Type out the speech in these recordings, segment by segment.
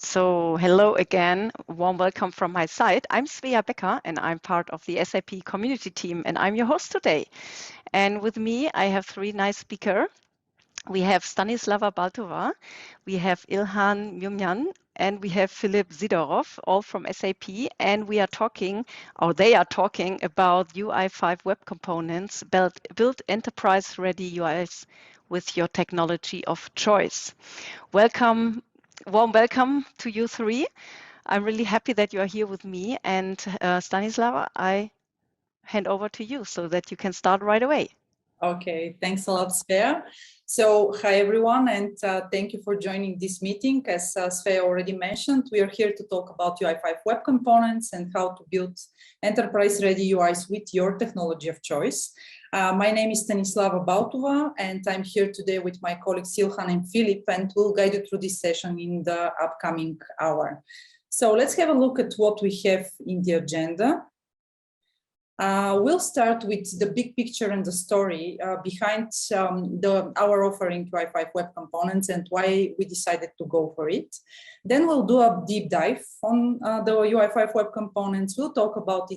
So hello again, warm welcome from my side. I'm Svea Becker and I'm part of the SAP community team and I'm your host today. And with me, I have three nice speakers. We have Stanislava Baltova, we have Ilhan Myumyun, and we have Filip Siderov, all from SAP. And we are talking, or they are talking about UI5 Web Components, build enterprise-ready UIs with your technology of choice. Welcome. Warm welcome to you three. I'm really happy that you are here with me. And Stanislava, I hand over to you so that you can start right away. Okay, thanks a lot, Svea. So, hi everyone, and thank you for joining this meeting. As Svea already mentioned, we are here to talk about UI5 Web Components and how to build enterprise-ready UIs with your technology of choice. My name is Stanislava Baltova, and I'm here today with my colleagues Ilhan and Filip, and we'll guide you through this session in the upcoming hour. So let's have a look at what we have in the agenda. We'll start with the big picture and the story behind our offering UI5 Web Components and why we decided to go for it. Then we'll do a deep dive on the UI5 Web Components. We'll talk about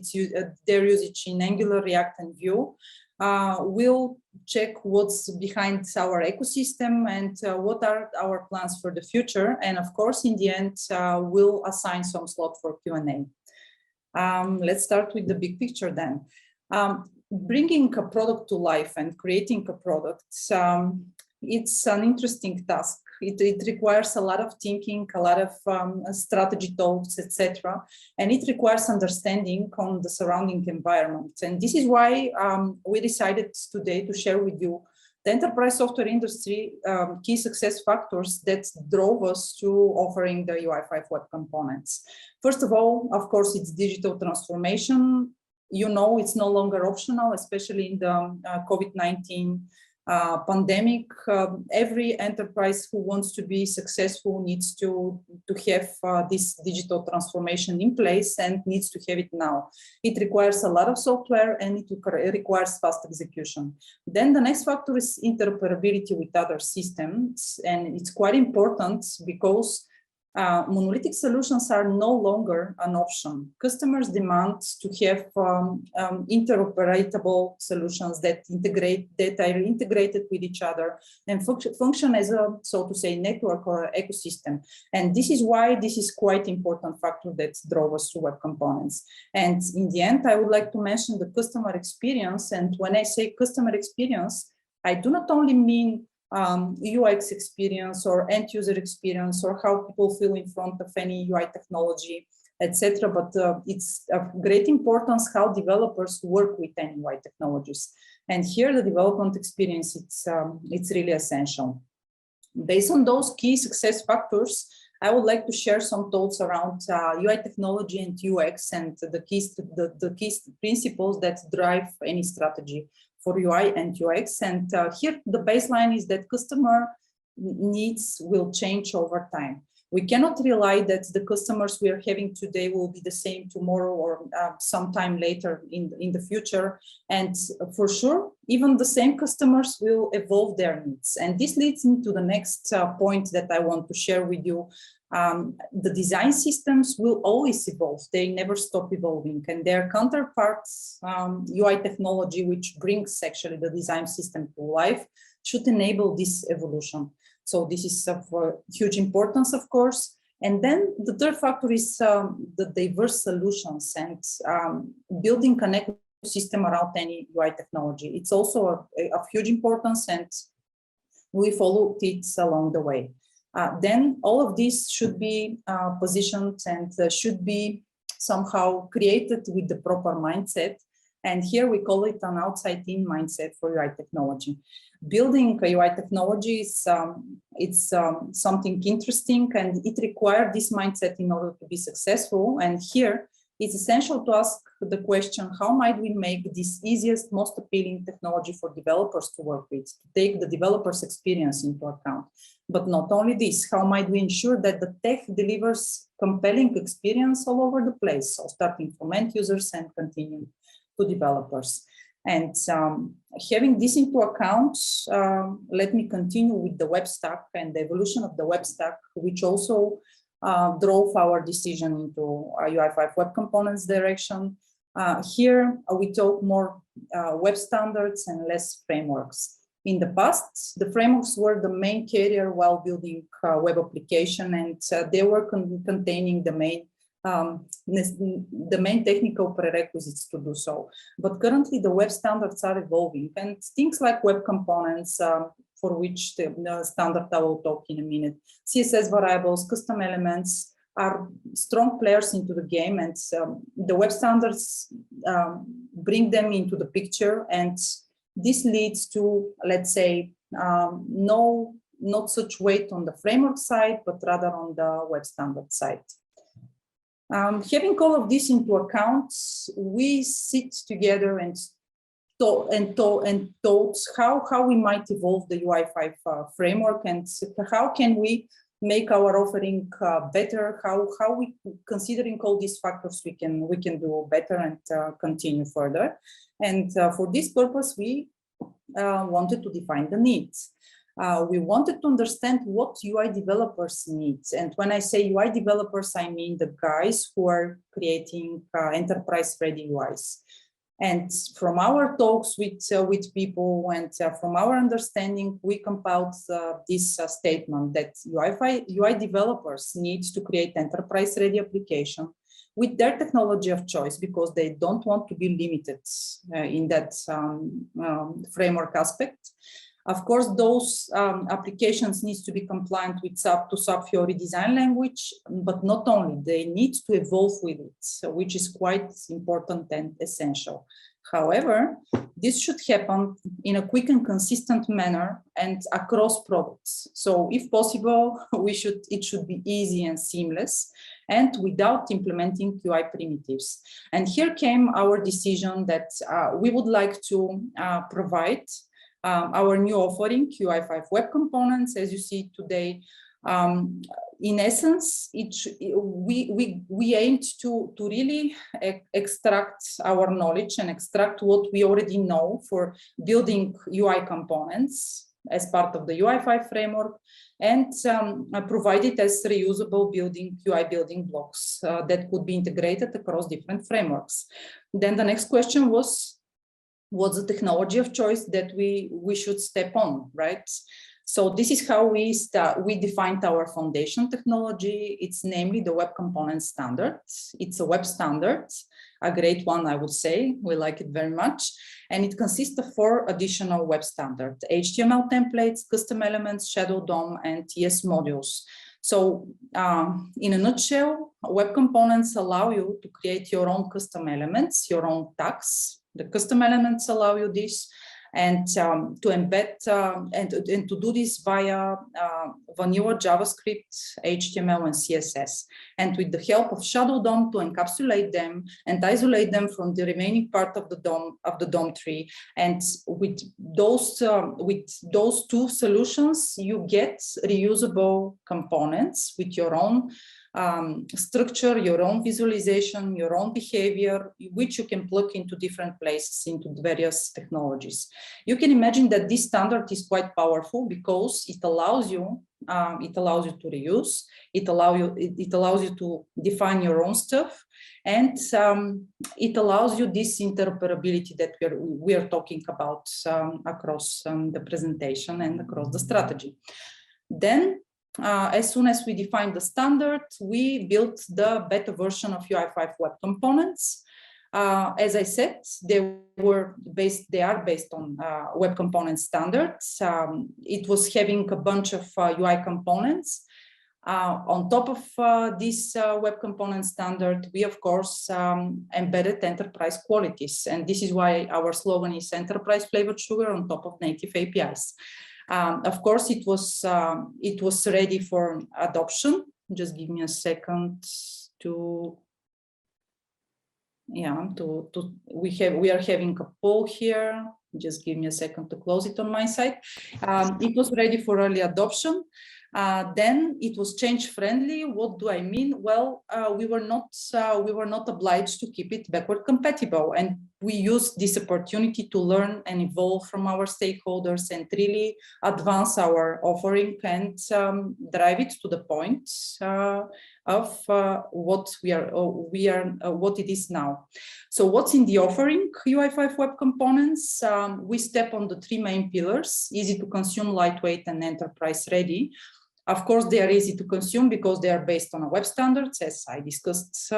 their usage in Angular, React, and Vue. We'll check what's behind our ecosystem and what are our plans for the future. And of course, in the end, we'll assign some slot for Q&A. Let's start with the big picture then. Bringing a product to life and creating a product, it's an interesting task. It requires a lot of thinking, a lot of strategy talks, etc. And it requires understanding on the surrounding environment. And this is why we decided today to share with you the enterprise software industry key success factors that drove us to offering the UI5 Web Components. First of all, of course, it's digital transformation. You know, it's no longer optional, especially in the COVID-19 pandemic. Every enterprise who wants to be successful needs to have this digital transformation in place and needs to have it now. It requires a lot of software and it requires fast execution. Then the next factor is interoperability with other systems, and it's quite important because monolithic solutions are no longer an option. Customers demand to have interoperable solutions that are integrated with each other and function as a, so to say, network or ecosystem. And this is why this is quite important factor that drove us to Web Components. And in the end, I would like to mention the customer experience. And when I say customer experience, I do not only mean UX experience or end user experience or how people feel in front of any UI technology, etc. But it's of great importance how developers work with any UI technologies. And here the development experience, it's really essential. Based on those key success factors, I would like to share some thoughts around UI technology and UX and the key principles that drive any strategy for UI and UX. And here the baseline is that customer needs will change over time. We cannot rely that the customers we are having today will be the same tomorrow or sometime later in the future. And for sure, even the same customers will evolve their needs. And this leads me to the next point that I want to share with you. The design systems will always evolve. They never stop evolving. And their counterparts, UI technology, which brings actually the design system to life, should enable this evolution. So this is of huge importance, of course. And then the third factor is the diverse solutions and building an ecosystem around any UI technology. It's also of huge importance, and we followed it along the way. Then all of this should be positioned and should be somehow created with the proper mindset. And here we call it an outside-in mindset for UI technology. Building a UI technology is something interesting, and it requires this mindset in order to be successful. And here it's essential to ask the question, how might we make this easiest, most appealing technology for developers to work with, to take the developer's experience into account? But not only this, how might we ensure that the tech delivers compelling experience all over the place? So starting from end users and continuing to developers. And having this into account, let me continue with the web stack and the evolution of the web stack, which also drove our decision into UI5 Web Components direction. Here we talk more web standards and less frameworks. In the past, the frameworks were the main carrier while building web application, and they were containing the main technical prerequisites to do so. But currently, the web standards are evolving, and things like web components, for which the standard I will talk in a minute, CSS variables, custom elements, are strong players into the game, and the web standards bring them into the picture, and this leads to, let's say, not such weight on the framework side, but rather on the web standard side. Having all of this into account, we sit together and thought how we might evolve the UI5 framework, and how can we make our offering better, how we, considering all these factors, we can do better and continue further. And for this purpose, we wanted to define the needs. We wanted to understand what UI developers need. And when I say UI developers, I mean the guys who are creating enterprise-ready UIs. And from our talks with people and from our understanding, we compiled this statement that UI developers need to create enterprise-ready application with their technology of choice, because they don't want to be limited in that framework aspect. Of course, those applications need to be compliant with SAP Fiori design language, but not only, they need to evolve with it, which is quite important and essential. However, this should happen in a quick and consistent manner and across products. So if possible, it should be easy and seamless, and without implementing UI primitives. And here came our decision that we would like to provide our new offering, UI5 Web Components, as you see today. In essence, we aimed to really extract our knowledge and extract what we already know for building UI components as part of the UI5 framework, and provide it as reusable UI building blocks that could be integrated across different frameworks. Then the next question was, what's the technology of choice that we should step on, right? So this is how we defined our foundation technology. It's namely the Web Component Standard. It's a web standard, a great one, I would say. We like it very much. And it consists of 4 additional web standards: HTML templates, custom elements, shadow DOM, and TS modules. So in a nutshell, web components allow you to create your own custom elements, your own tags. The custom elements allow you this, and to embed and to do this via vanilla JavaScript, HTML, and CSS, and with the help of Shadow DOM to encapsulate them and isolate them from the remaining part of the DOM tree. And with those 2 solutions, you get reusable components with your own structure, your own visualization, your own behavior, which you can plug into different places, into various technologies. You can imagine that this standard is quite powerful because it allows you to reuse, it allows you to define your own stuff, and it allows you this interoperability that we are talking about across the presentation and across the strategy. Then, as soon as we defined the standard, we built the beta version of UI5 Web Components. As I said, they are based on Web Component standards. It was having a bunch of UI components. On top of this Web Component standard, we of course embedded enterprise qualities, and this is why our slogan is enterprise flavored sugar on top of native APIs. Of course, it was ready for adoption. Just give me a second we are having a poll here. Just give me a second to close it on my side. It was ready for early adoption. Then it was change friendly. What do I mean? Well, we were not obliged to keep it backward compatible, and we use this opportunity to learn and evolve from our stakeholders and really advance our offering and drive it to the point of what what it is now. So what's in the offering? UI5 Web Components, we step on the three main pillars: easy to consume, lightweight, and enterprise ready. Of course, they are easy to consume because they are based on a web standards, as I discussed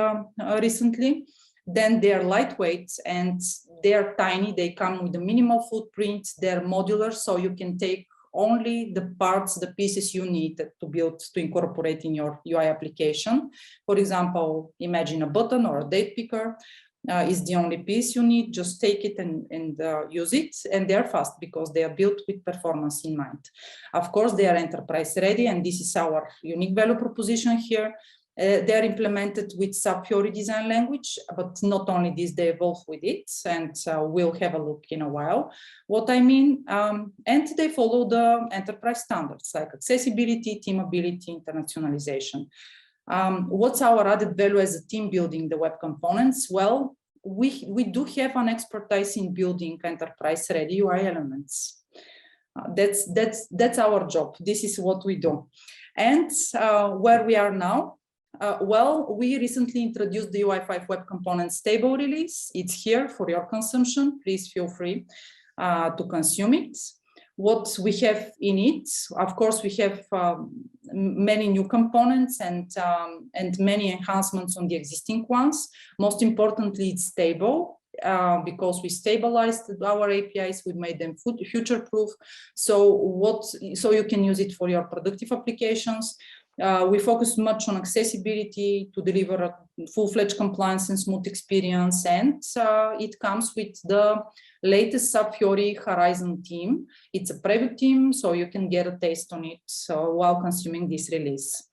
recently. Then they are lightweight and they are tiny. They come with a minimal footprint. They're modular, so you can take only the parts, the pieces you need to build, to incorporate in your UI application. For example, imagine a button or a date picker is the only piece you need. Just take it and use it. And they're fast because they are built with performance in mind. Of course, they are enterprise ready, and this is our unique value proposition here. They're implemented with SAP Fiori design language, but not only this, they evolve with it, and we'll have a look in a while what I mean. And they follow the enterprise standards like accessibility, teamability, internationalization. What's our added value as a team building the web components? Well, we do have an expertise in building enterprise ready UI elements. That's our job. This is what we do. And where we are now, well, we recently introduced the UI5 Web Components stable release. It's here for your consumption. Please feel free to consume it. What we have in it, of course, we have many new components and many enhancements on the existing ones. Most importantly, it's stable. Because we stabilized our APIs, we made them future-proof. So you can use it for your productive applications. We focus much on accessibility to deliver a full-fledged compliance and smooth experience, and it comes with the latest SAP Fiori Horizon team. It's a preview team, so you can get a taste on it while consuming this release.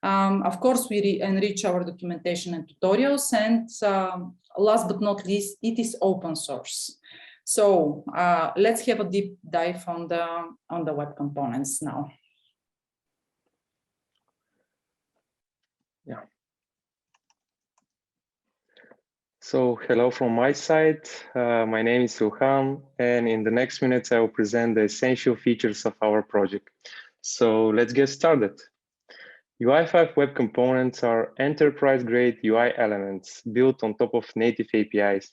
Of course, we enrich our documentation and tutorials, and last but not least, it is open source. So let's have a deep dive on the web components now. Yeah. So hello from my side. My name is Ilhan, and in the next minutes, I will present the essential features of our project. So let's get started. UI5 Web Components are enterprise-grade UI elements built on top of native APIs.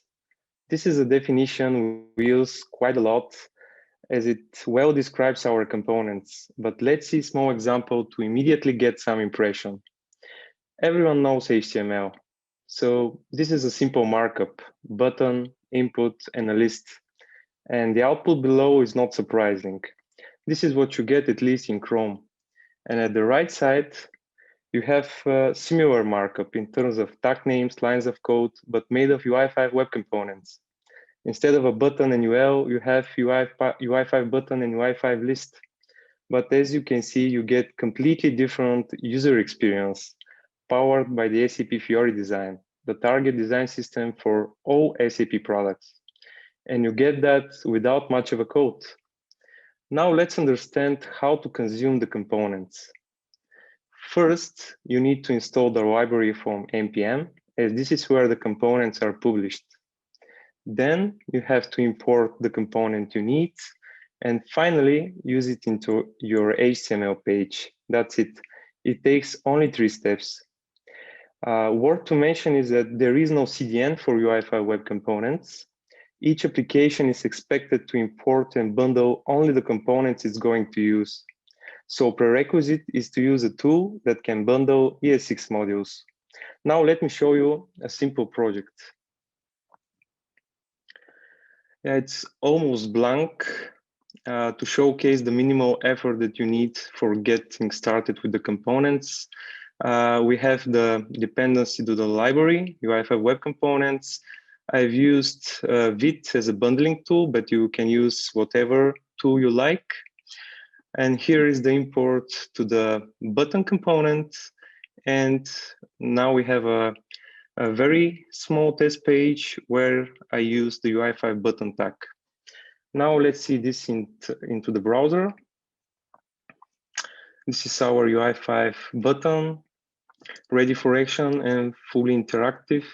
This is a definition we use quite a lot as it well describes our components, but let's see a small example to immediately get some impression. Everyone knows HTML. So this is a simple markup, button, input, and a list. And the output below is not surprising. This is what you get at least in Chrome. And at the right side, you have similar markup in terms of tag names, lines of code, but made of UI5 web components. Instead of a button and UL, you have UI5 button and UI5 list. But as you can see, you get completely different user experience powered by the SAP Fiori design, the target design system for all SAP products. And you get that without much of a code. Now let's understand how to consume the components. First, you need to install the library from npm, as this is where the components are published. Then you have to import the component you need, and finally use it into your HTML page. That's it. It takes only 3 steps. Worth to mention is that there is no CDN for UI5 web components. Each application is expected to import and bundle only the components it's going to use. So prerequisite is to use a tool that can bundle ES6 modules. Now let me show you a simple project. Yeah, it's almost blank to showcase the minimal effort that you need for getting started with the components. We have the dependency to the library, UI5 web components. I've used Vite as a bundling tool, but you can use whatever tool you like. And here is the import to the button component. And now we have a very small test page where I use the UI5 button tag. Now let's see this into the browser. This is our UI5 button, ready for action and fully interactive.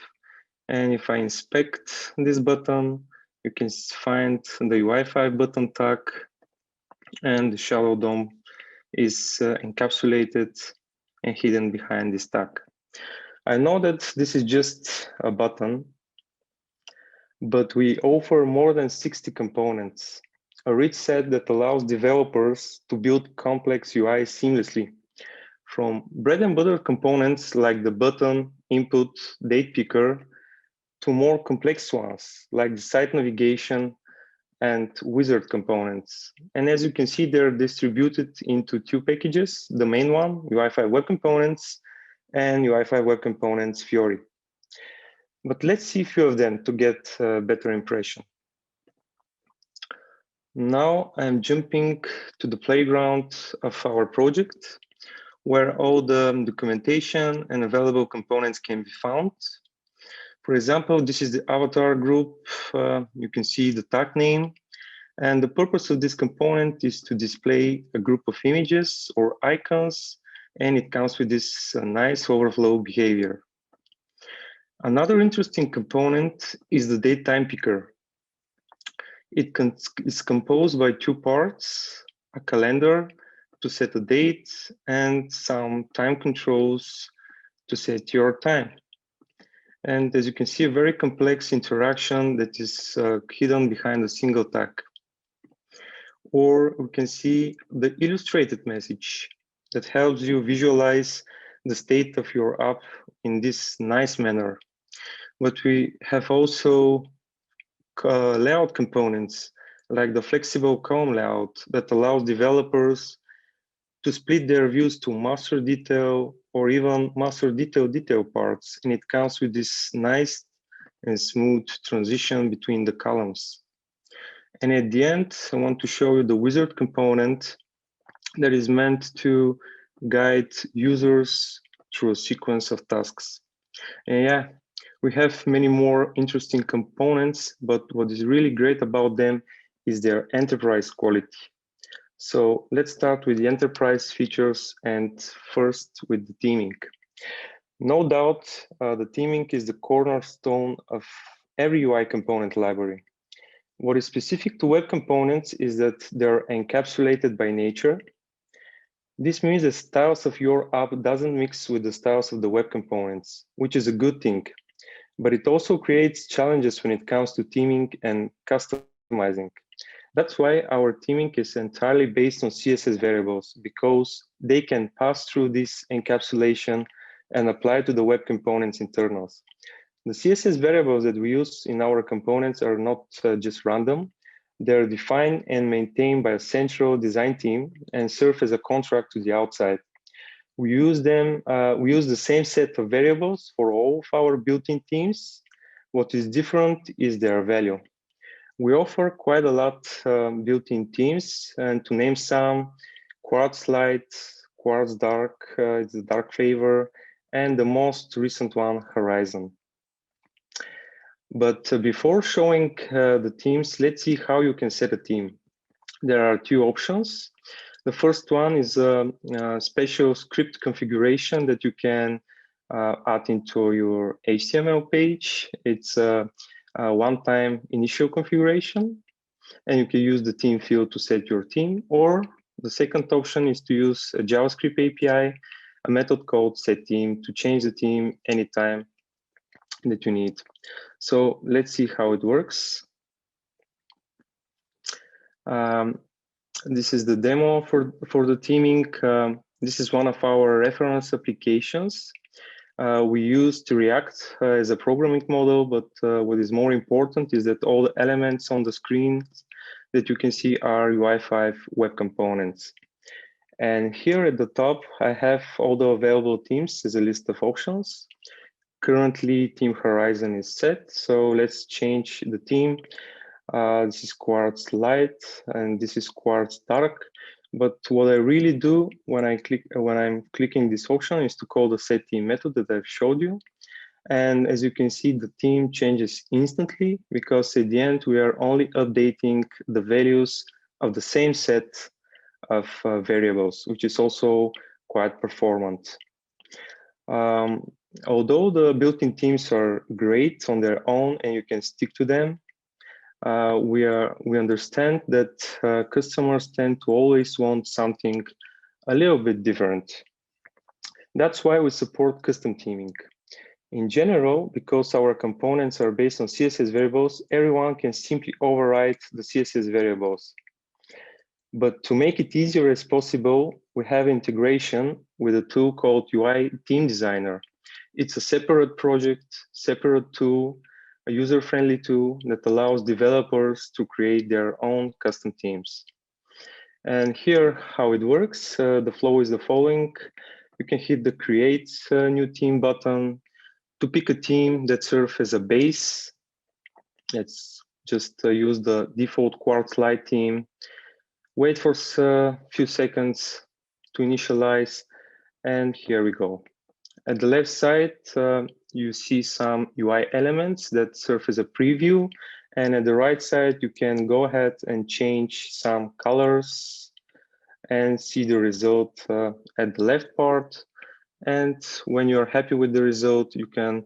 And if I inspect this button, you can find the UI5 button tag, and the shallow DOM is encapsulated and hidden behind this tag. I know that this is just a button, but we offer more than 60 components, a rich set that allows developers to build complex UI seamlessly. From bread and butter components like the button, input, date picker, to more complex ones like the site navigation and wizard components. And as you can see, they're distributed into two packages, the main one, UI5 Web Components, and UI5 Web Components Fiori. But let's see a few of them to get a better impression. Now I'm jumping to the playground of our project, where all the documentation and available components can be found. For example, this is the avatar group. You can see the tag name. And the purpose of this component is to display a group of images or icons, and it comes with this nice overflow behavior. Another interesting component is the date time picker. It is composed by two parts, a calendar to set a date and some time controls to set your time. And as you can see, a very complex interaction that is hidden behind a single tag. Or we can see the illustrated message that helps you visualize the state of your app in this nice manner. But we have also layout components like the flexible column layout that allows developers to split their views to master detail or even master detail parts. And it comes with this nice and smooth transition between the columns. And at the end, I want to show you the wizard component that is meant to guide users through a sequence of tasks. And yeah, we have many more interesting components, but what is really great about them is their enterprise quality. So let's start with the enterprise features, and first with the theming. No doubt, the theming is the cornerstone of every UI component library. What is specific to web components is that they're encapsulated by nature. This means the styles of your app doesn't mix with the styles of the web components, which is a good thing. But it also creates challenges when it comes to theming and customizing. That's why our theming is entirely based on CSS variables, because they can pass through this encapsulation and apply to the web components internals. The CSS variables that we use in our components are not just random. They're defined and maintained by a central design team and serve as a contract to the outside. We use them. We use the same set of variables for all of our built-in themes. What is different is their value. We offer quite a lot built-in themes, and to name some: Quartz Light, Quartz Dark, it's the dark flavor, and the most recent one, Horizon. But before showing the themes, let's see how you can set a theme. There are two options. The first one is a special script configuration that you can add into your HTML page. It's a one-time initial configuration, and you can use the theme field to set your theme. Or the second option is to use a JavaScript API, a method called setTheme, to change the theme anytime that you need. So let's see how it works. This is the demo for the theming. This is one of our reference applications. We used React as a programming model, but what is more important is that all the elements on the screen that you can see are UI5 Web Components. And here at the top, I have all the available themes as a list of options. Currently, Theme Horizon is set, so let's change the theme. This is Quartz Light, and this is Quartz Dark. But what I really do when I'm clicking this option is to call the setTheme method that I've showed you. And as you can see, the theme changes instantly, because at the end we are only updating the values of the same set of variables, which is also quite performant. although the built-in themes are great on their own and you can stick to them, we understand that customers tend to always want something a little bit different. That's why we support custom theming. In general, because our components are based on CSS variables, everyone can simply override the CSS variables. But to make it easier as possible, we have integration with a tool called UI Theme Designer. It's a separate project, separate tool, a user-friendly tool that allows developers to create their own custom themes. And here, how it works, the flow is the following. You can hit the Create New Theme button to pick a theme that serves as a base. Let's just use the default Quartz Light theme. Wait for a few seconds to initialize, and here we go. At the left side, you see some UI elements that serve as a preview, and at the right side, you can go ahead and change some colors and see the result at the left part. And when you're happy with the result, you can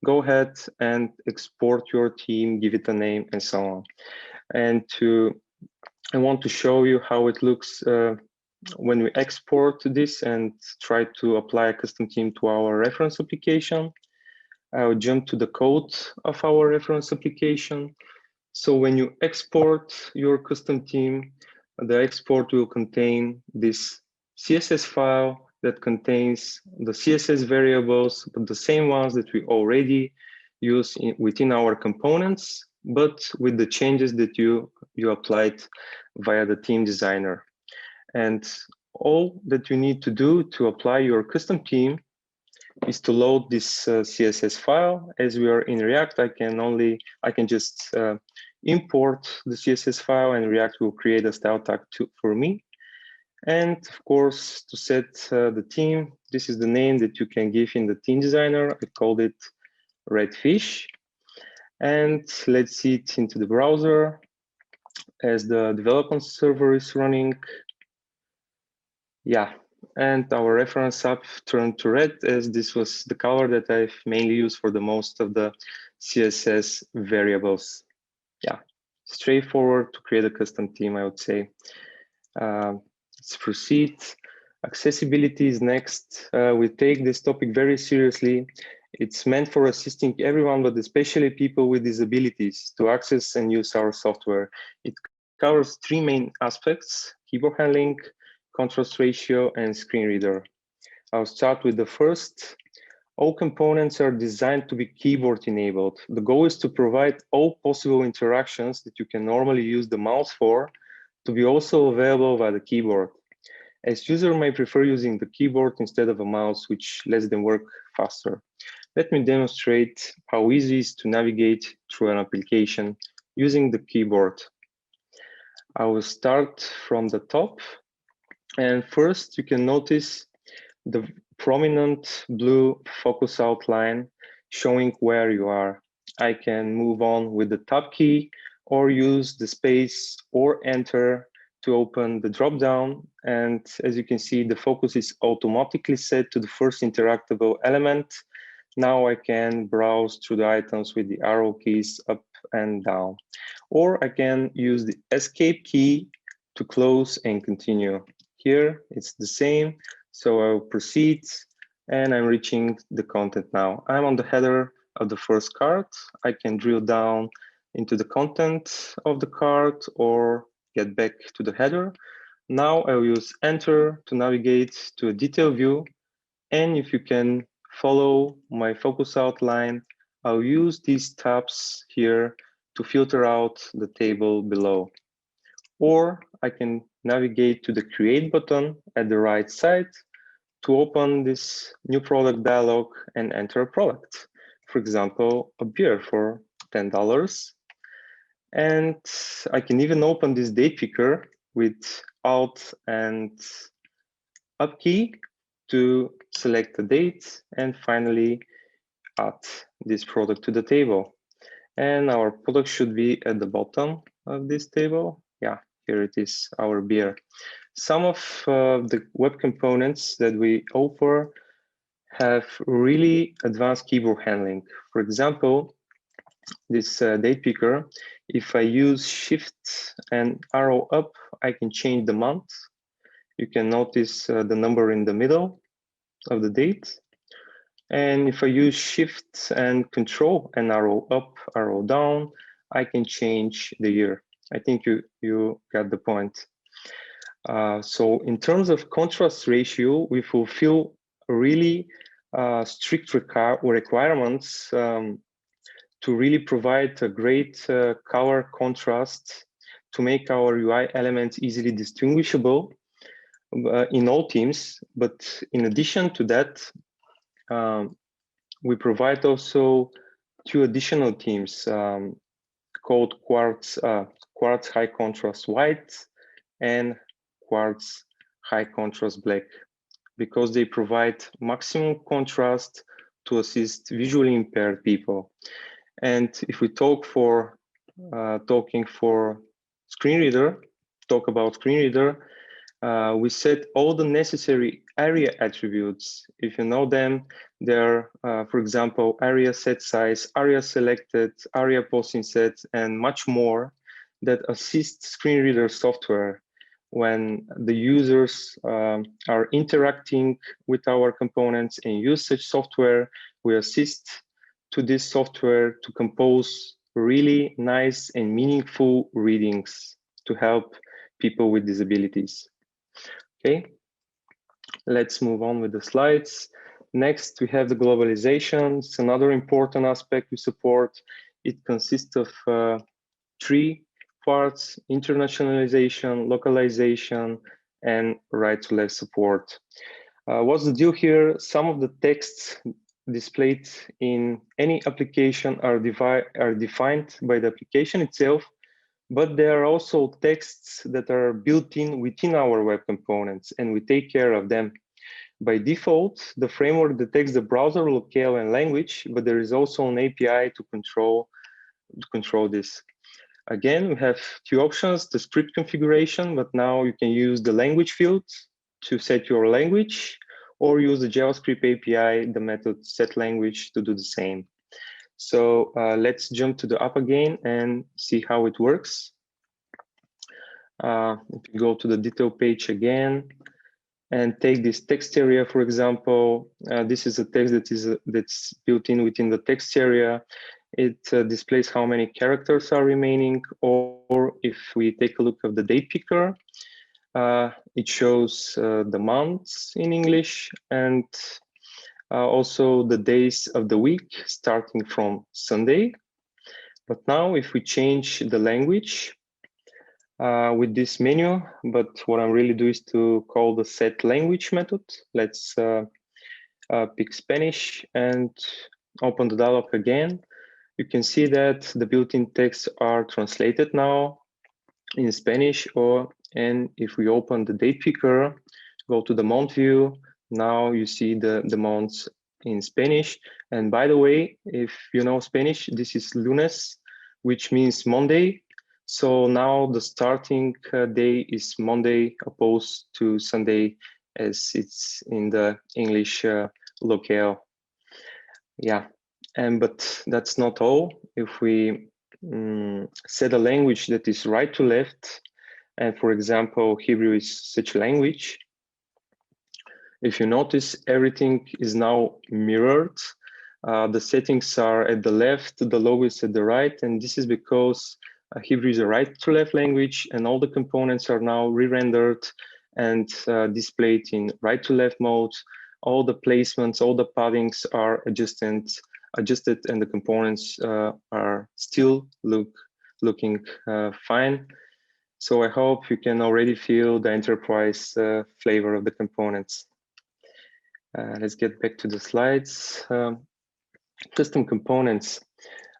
go ahead and export your theme, give it a name, and so on. And I want to show you how it looks when we export this and try to apply a custom theme to our reference application. I'll jump to the code of our reference application. So when you export your custom theme, the export will contain this CSS file that contains the CSS variables, but the same ones that we already use within our components, but with the changes that you applied via the theme designer. And all that you need to do to apply your custom theme is to load this CSS file. As we are in React, I can just import the CSS file, and React will create a style tag for me. And of course, to set the theme, this is the name that you can give in the theme designer. I called it Redfish. And let's see it into the browser as the development server is running. Yeah, and our reference app turned to red, as this was the color that I've mainly used for the most of the CSS variables. Yeah, straightforward to create a custom theme, I would say. Let's proceed. Accessibility is next. We take this topic very seriously. It's meant for assisting everyone, but especially people with disabilities, to access and use our software. It covers three main aspects: keyboard handling, contrast ratio, and screen reader. I'll start with the first. All components are designed to be keyboard enabled. The goal is to provide all possible interactions that you can normally use the mouse for to be also available via the keyboard. As user may prefer using the keyboard instead of a mouse, which lets them work faster. Let me demonstrate how easy it is to navigate through an application using the keyboard. I will start from the top. And first, you can notice the prominent blue focus outline showing where you are. I can move on with the tab key or use the space or enter to open the dropdown. And as you can see, the focus is automatically set to the first interactable element. Now I can browse through the items with the arrow keys up and down. Or I can use the escape key to close and continue. Here it's the same, so I'll proceed, and I'm reaching the content now. I'm on the header of the first card. I can drill down into the content of the card or get back to the header. Now I'll use Enter to navigate to a detail view, and if you can follow my focus outline, I'll use these tabs here to filter out the table below. Or I can navigate to the Create button at the right side to open this new product dialog and enter a product. For example, a beer for $10. And I can even open this date picker with Alt and Up key to select the date and finally add this product to the table. And our product should be at the bottom of this table. Yeah, here it is, our beer. Some of the web components that we offer have really advanced keyboard handling. For example, this date picker, if I use Shift and arrow up, I can change the month. You can notice the number in the middle of the date. And if I use Shift and Control and arrow up, arrow down, I can change the year. I think you got the point. So in terms of contrast ratio, we fulfill really strict requirements to really provide a great color contrast to make our UI elements easily distinguishable in all teams. But in addition to that, we provide also 2 additional themes called Quartz High Contrast White and Quartz High Contrast Black, because they provide maximum contrast to assist visually impaired people. And if we talk about screen reader, we set all the necessary area attributes. If you know them, they're, for example, area set size, area selected, area posting set, and much more that assist screen reader software when the users are interacting with our components and use such software. We assist to this software to compose really nice and meaningful readings to help people with disabilities. Okay, let's move on with the slides. Next, we have the globalization. It's another important aspect we support. It consists of 3 parts: internationalization, localization, and right-to-left support. What's the deal here? Some of the texts displayed in any application are defined by the application itself, but there are also texts that are built in within our web components, and we take care of them. By default, the framework detects the browser locale and language, but there is also an API to control this. Again, we have 2 options: the script configuration, but now you can use the language field to set your language, or use the JavaScript API, the method setLanguage, to do the same. So let's jump to the app again and see how it works. If you go to the detail page again and take this text area, for example, this is a text that's built in within the text area. It displays how many characters are remaining, or if we take a look at the date picker, it shows the months in English and also the days of the week starting from Sunday. But now if we change the language with this menu, but what I'm really doing is to call the set language method. Let's pick Spanish and open the dialog again. You can see that the built-in texts are translated now in Spanish, and if we open the date picker, go to the month view, now you see the months in Spanish. And by the way, if you know Spanish, this is lunes, which means Monday. So now the starting day is Monday opposed to Sunday as it's in the English locale. Yeah, but that's not all. If we set a language that is right to left, and for example, Hebrew is such a language, if you notice, everything is now mirrored. The settings are at the left, the logo is at the right, and this is because Hebrew is a right to left language, and all the components are now re-rendered and displayed in right to left mode. All the placements, all the paddings are adjusted, and the components are still looking fine. So I hope you can already feel the enterprise flavor of the components. Let's get back to the slides. Custom components.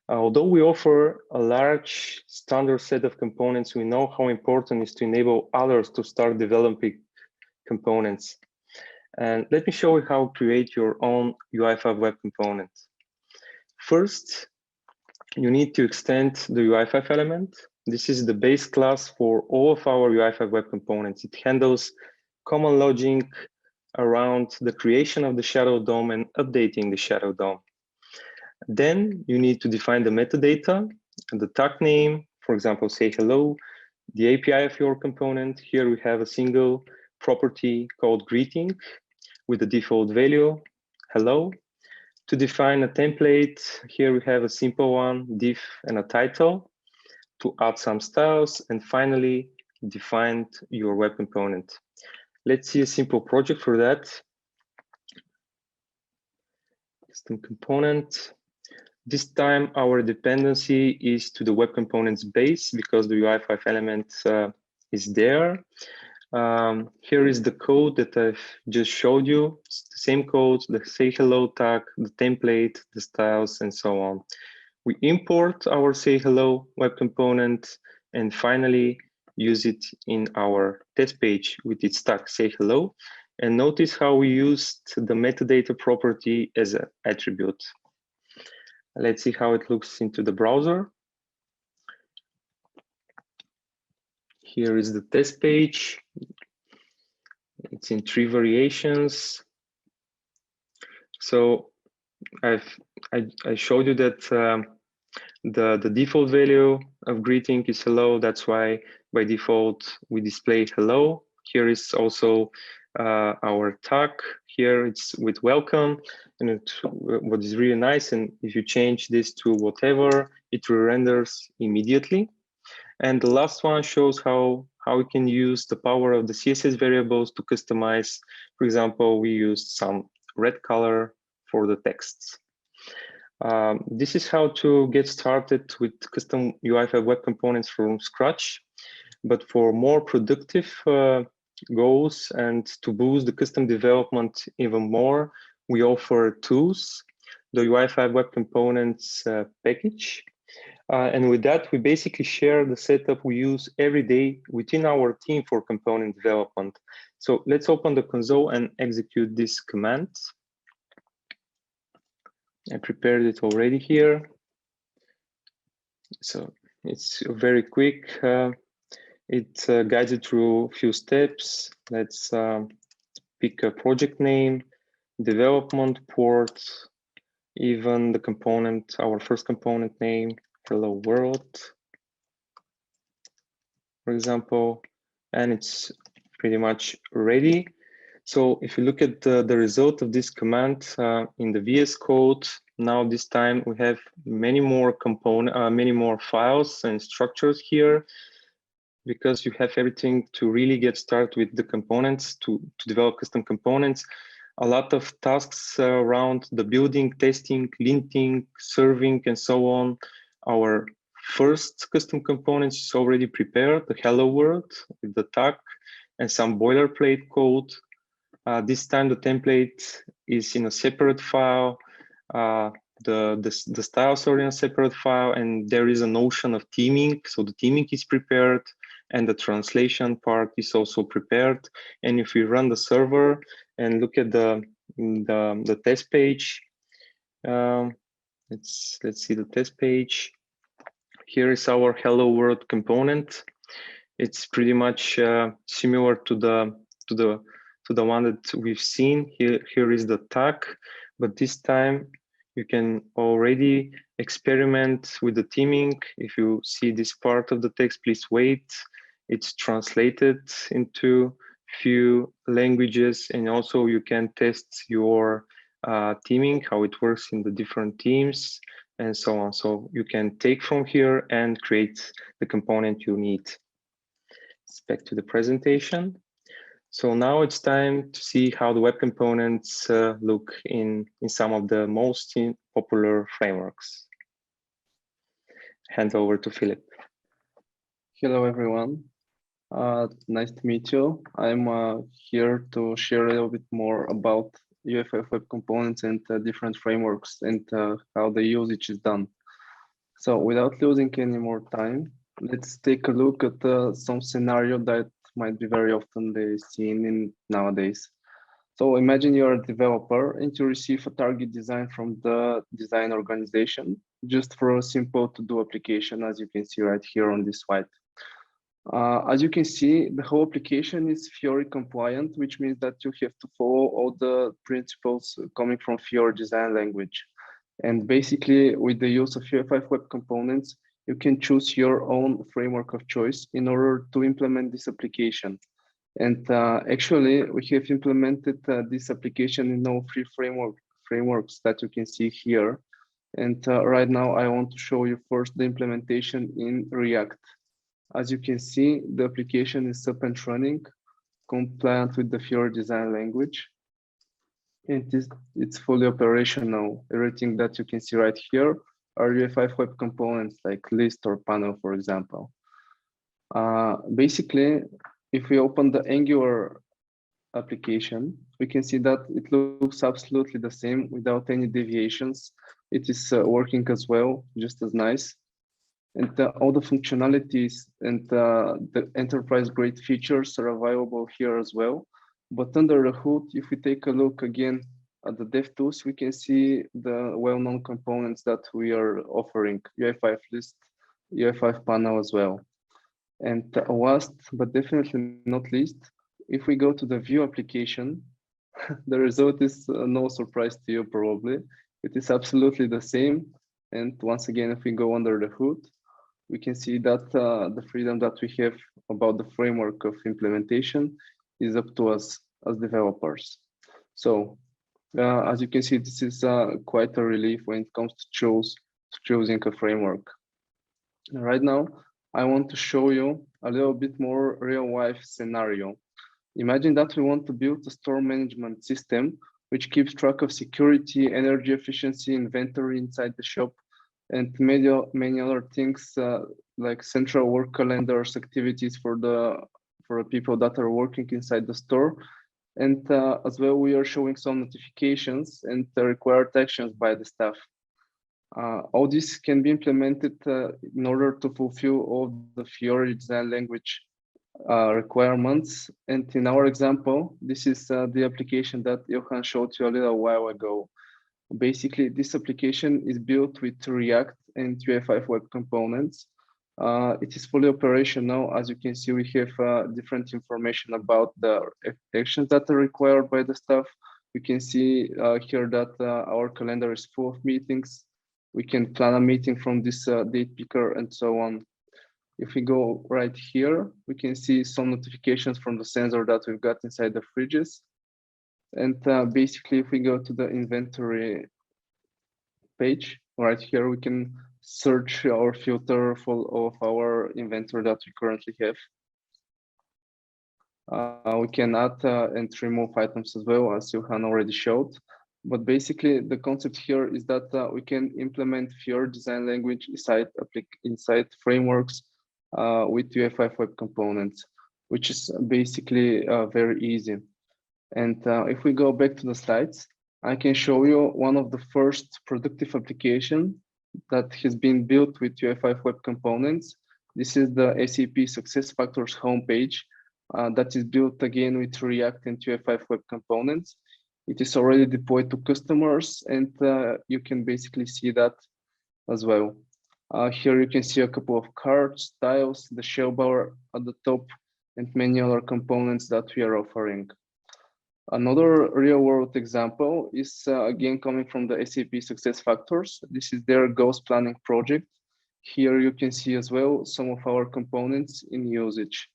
Although we offer a large standard set of components, we know how important it is to enable others to start developing components. And let me show you how to create your own UI5 web component. First, you need to extend the UI5 element. This is the base class for all of our UI5 web components. It handles common logic, around the creation of the shadow DOM and updating the shadow DOM. Then you need to define the metadata, the tag name, for example, say hello, the API of your component. Here we have a single property called greeting with the default value, hello. To define a template, here we have a simple one, div and a title. To add some styles, and finally define your web component. Let's see a simple project for that. Custom component. This time our dependency is to the web components base because the UI5 element is there. Here is the code that I've just showed you. It's the same code, the say hello tag, the template, the styles, and so on. We import our say hello web component and finally use it in our test page with its tag say hello. And notice how we used the metadata property as an attribute. Let's see how it looks into the browser. Here is the test page. It's in 3 variations. So I showed you that the default value of greeting is hello. That's why by default we display hello. Here is also our tag. Here it's with welcome, and what is really nice, and if you change this to whatever, it re-renders immediately. And the last one shows how we can use the power of the CSS variables to customize. For example, we used some red color for the texts. This is how to get started with custom UI5 web components from scratch. But for more productive goals and to boost the custom development even more, we offer tools, the UI5 Web Components package. And with that, we basically share the setup we use every day within our team for component development. So let's open the console and execute this command. I prepared it already here. So it's very quick. It guides you through a few steps. Let's pick a project name, development port, even the component, our first component name, hello world, for example, and it's pretty much ready. So if you look at the result of this command in the VS Code, now this time we have many more many more files and structures here, because you have everything to really get started with the components, to develop custom components. A lot of tasks around the building, testing, linting, serving, and so on. Our first custom components is already prepared, the hello world with the tag and some boilerplate code. This time the template is in a separate file. The styles are in a separate file, and there is a notion of theming. So the theming is prepared and the translation part is also prepared. And if we run the server and look at the test page, let's see the test page. Here is our hello world component. It's pretty much similar to the one that we've seen. Here is the tag, but this time you can already experiment with the theming. If you see this part of the text, please wait. It's translated into few languages, and also you can test your theming, how it works in the different themes, and so on. So you can take from here and create the component you need. Let's back to the presentation. So now it's time to see how the web components look in some of the most popular frameworks. Hand over to Filip. Hello, everyone. Nice to meet you. I'm here to share a little bit more about UI5 Web Components and different frameworks and how the usage is done. So without losing any more time, let's take a look at some scenario that might be very often seen in nowadays. So imagine you're a developer and you receive a target design from the design organization just for a simple to-do application, as you can see right here on this slide. As you can see, the whole application is Fiori compliant, which means that you have to follow all the principles coming from Fiori design language. And basically, with the use of UI5 Web Components, you can choose your own framework of choice in order to implement this application. And actually, we have implemented this application in all three frameworks that you can see here. And right now, I want to show you first the implementation in React. As you can see, the application is up and running, compliant with the Fiori design language. And it's fully operational. Everything that you can see right here are UI5 web components like list or panel, for example. Basically, if we open the Angular application, we can see that it looks absolutely the same without any deviations. It is working as well, just as nice. And all the functionalities and the enterprise-grade features are available here as well. But under the hood, if we take a look again at the dev tools, we can see the well-known components that we are offering, UI5 list, UI5 panel as well. And last, but definitely not least, if we go to the view application, the result is no surprise to you probably. It is absolutely the same. And once again, if we go under the hood, we can see that the freedom that we have about the framework of implementation is up to us as developers. So as you can see, this is quite a relief when it comes to choosing a framework. Right now, I want to show you a little bit more real-life scenario. Imagine that we want to build a store management system which keeps track of security, energy efficiency, inventory inside the shop, and many other things like central work calendars, activities for the people that are working inside the store. And as well, we are showing some notifications and the required actions by the staff. All this can be implemented in order to fulfill all the Fiori design language requirements. And in our example, this is the application that Ilhan showed you a little while ago. Basically, this application is built with React and UI5 Web Components. It is fully operational. As you can see, we have different information about the actions that are required by the staff. We can see here that our calendar is full of meetings. We can plan a meeting from this date picker and so on. If we go right here, we can see some notifications from the sensor that we've got inside the fridges. And basically, if we go to the inventory page, right here, we can search or filter for all of our inventory that we currently have. We can add and remove items as well, as Ilhan already showed. But basically, the concept here is that we can implement Fiori design language inside frameworks with UI5 Web Components, which is basically very easy. And if we go back to the slides, I can show you one of the first productive application that has been built with UI5 Web Components. This is the SAP SuccessFactors homepage that is built again with React and UI5 Web Components. It is already deployed to customers, and you can basically see that as well. Here you can see a couple of cards, tiles, the shell bar at the top, and many other components that we are offering. Another real-world example is again coming from the SAP SuccessFactors. This is their ghost planning project. Here you can see as well some of our components in usage.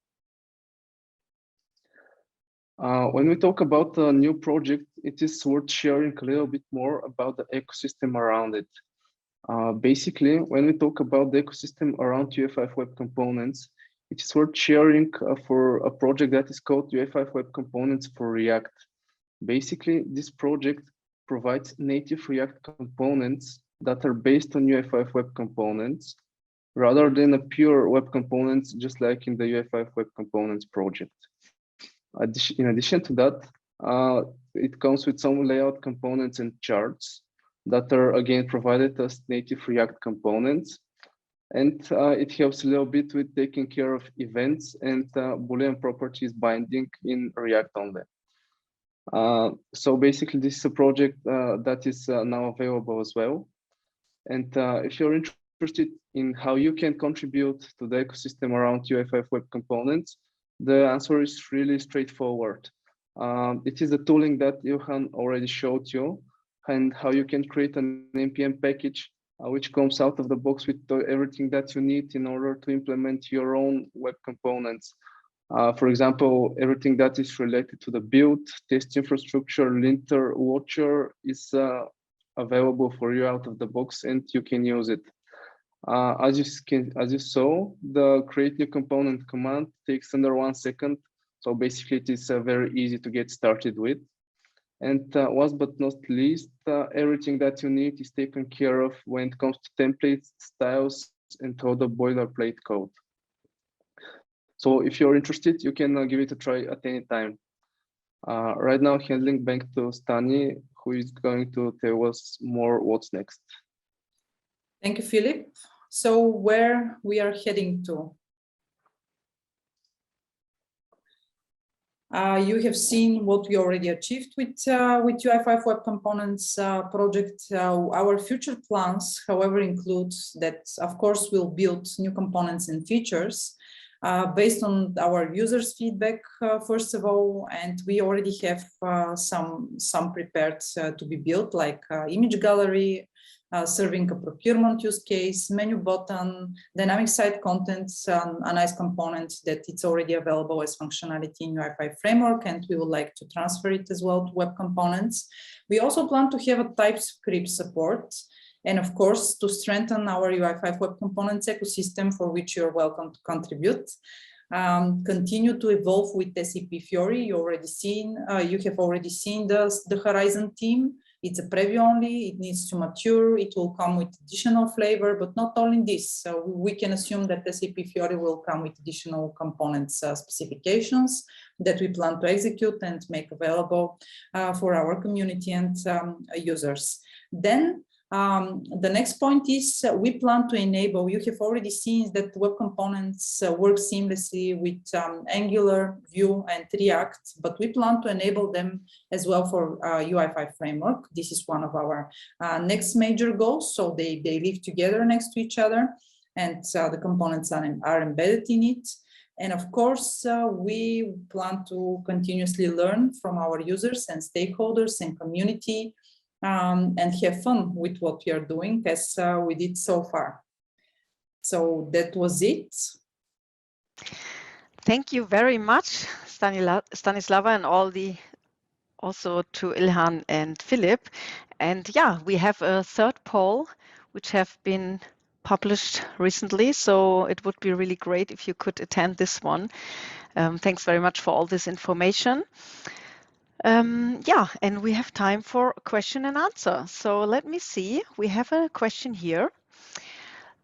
When we talk about a new project, it is worth sharing a little bit more about the ecosystem around it. Basically, when we talk about the ecosystem around UI5 Web Components, it is worth sharing for a project that is called UI5 Web Components for React. Basically, this project provides native React components that are based on UI5 Web Components, rather than a pure web components, just like in the UI5 Web Components project. In addition to that, it comes with some layout components and charts that are again provided as native React components. And it helps a little bit with taking care of events and Boolean properties binding in React only. So basically, this is a project that is now available as well. And if you're interested interested in how you can contribute to the ecosystem around UI5 Web Components, the answer is really straightforward. It is the tooling that Ilhan already showed you, and how you can create an npm package which comes out of the box with everything that you need in order to implement your own web components. For example, everything that is related to the build, test infrastructure, linter, watcher is available for you out of the box, and you can use it. As you saw, the create new component command takes under 1 second. So basically, it is very easy to get started with. And last but not least, everything that you need is taken care of when it comes to templates, styles, and all the boilerplate code. So if you're interested, you can give it a try at any time. Right now, handing back to Stani, who is going to tell us more what's next. Thank you, Filip. So where we are heading to? You have seen what we already achieved with UI5 Web Components project. Our future plans, however, include that, of course, we'll build new components and features based on our users' feedback, first of all, and we already have some prepared to be built, like image gallery, serving a procurement use case, menu button, dynamic site contents, a nice component that it's already available as functionality in UI5 framework, and we would like to transfer it as well to web components. We also plan to have a TypeScript support, and of course, to strengthen our UI5 Web Components ecosystem, for which you're welcome to contribute. Continue to evolve with SAP Fiori. You have already seen the Horizon team. It's a preview only, it needs to mature, it will come with additional flavor, but not only this. So we can assume that SAP Fiori will come with additional components specifications that we plan to execute and make available for our community and users. Then the next point is we plan to enable, you have already seen that web components work seamlessly with Angular, Vue, and React, but we plan to enable them as well for UI5 framework. This is one of our next major goals. So they live together next to each other, and the components are embedded in it. And of course, we plan to continuously learn from our users and stakeholders and community, and have fun with what we are doing, as we did so far. So that was it. Thank you very much, Stanislava, and also to Ilhan and Filip. And yeah, we have a third poll, which have been published recently. So it would be really great if you could attend this one. Thanks very much for all this information. Yeah, and we have time for question and answer. So let me see. We have a question here.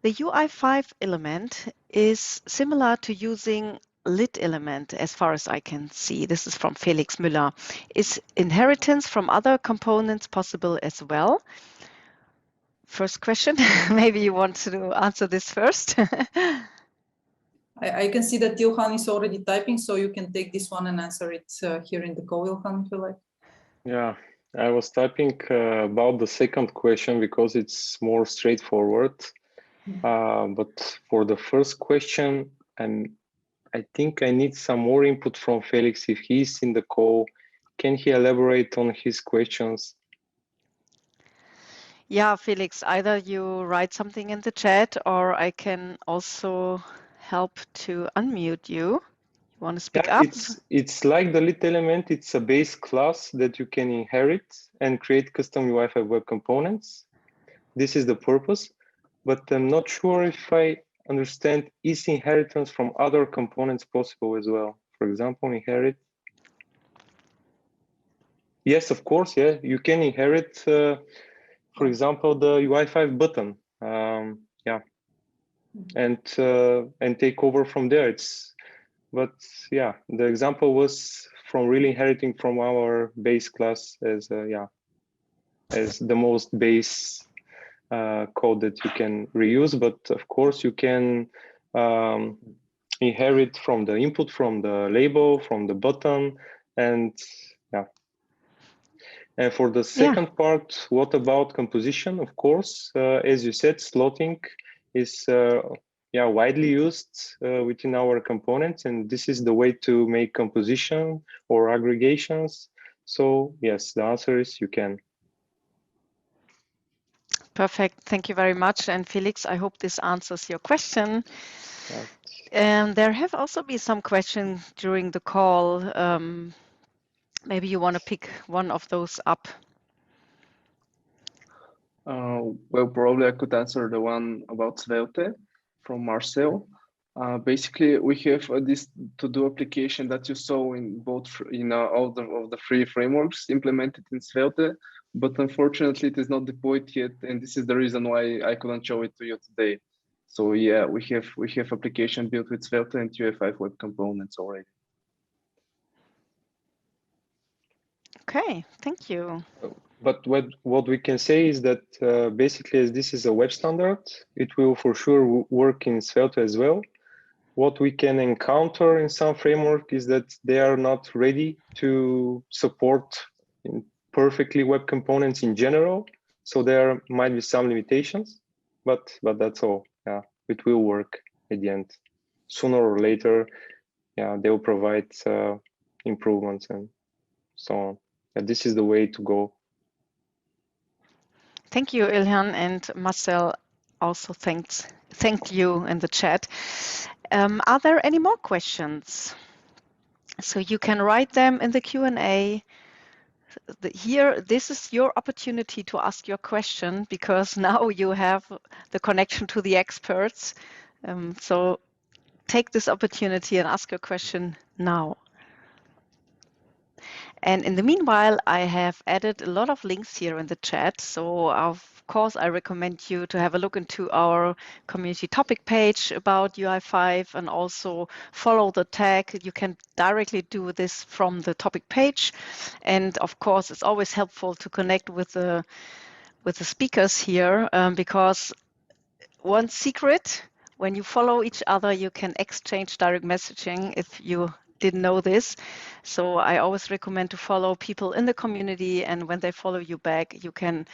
The UI5 element is similar to using lit element, as far as I can see. This is from Felix Müller. Is inheritance from other components possible as well? First question. Maybe you want to answer this first. I can see that Ilhan is already typing, so you can take this one and answer it here in the call, Ilhan, if you like. Yeah, I was typing about the second question because it's more straightforward. But for the first question, and I think I need some more input from Felix if he's in the call. Can he elaborate on his questions? Yeah, Felix, either you write something in the chat or I can also help to unmute you. You want to speak up? It's like the lit element. It's a base class that you can inherit and create custom UI5 web components. This is the purpose, but I'm not sure if I understand, is inheritance from other components possible as well? For example, inherit. Yes, of course, yeah, you can inherit, for example, the UI5 button, yeah, and take over from there. But yeah, the example was from really inheriting from our base class as as the most base code that you can reuse. But of course, you can inherit from the input, from the label, from the button, and yeah. And for the second part, what about composition? Of course, as you said, slotting is widely used within our components, and this is the way to make composition or aggregations. So yes, the answer is you can. Perfect. Thank you very much. And Felix, I hope this answers your question. Yeah. And there have also been some questions during the call. Maybe you want to pick one of those up. Well, probably I could answer the one about Svelte from Marcel. Basically, we have this to-do application that you saw in both all of the three frameworks implemented in Svelte, but unfortunately it is not deployed yet, and this is the reason why I couldn't show it to you today. So yeah, we have application built with Svelte and UI5 Web Components already. Okay, thank you. But what we can say is that basically, as this is a web standard, it will for sure work in Svelte as well. What we can encounter in some framework is that they are not ready to support perfectly web components in general. So there might be some limitations, but that's all. Yeah, it will work at the end. Sooner or later, yeah, they will provide improvements and so on. And this is the way to go. Thank you, Ilhan, and Marcel also thanked you in the chat. Are there any more questions? So you can write them in the Q&A. Here, this is your opportunity to ask your question, because now you have the connection to the experts. So take this opportunity and ask your question now. And in the meanwhile, I have added a lot of links here in the chat. So of course, I recommend you to have a look into our community topic page about UI5 and also follow the tag. You can directly do this from the topic page. And of course, it's always helpful to connect with the speakers here, because one secret, when you follow each other, you can exchange direct messaging if you didn't know this. So I always recommend to follow people in the community, and when they follow you back, you can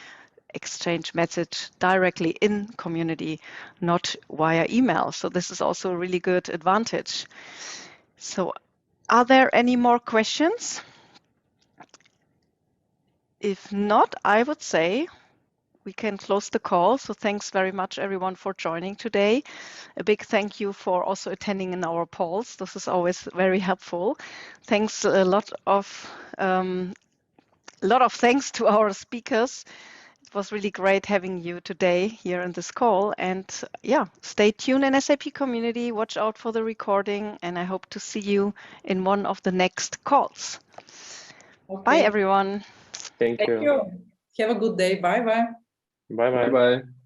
exchange message directly in community, not via email. So this is also a really good advantage. So are there any more questions? If not, I would say we can close the call. So thanks very much, everyone, for joining today. A big thank you for also attending in our polls. This is always very helpful. Thanks a lot of thanks to our speakers. It was really great having you today here in this call. And yeah, stay tuned in SAP community. Watch out for the recording, and I hope to see you in one of the next calls. Okay. Bye, everyone. Thank you. Have a good day. Bye-bye. Bye-bye. Bye-bye.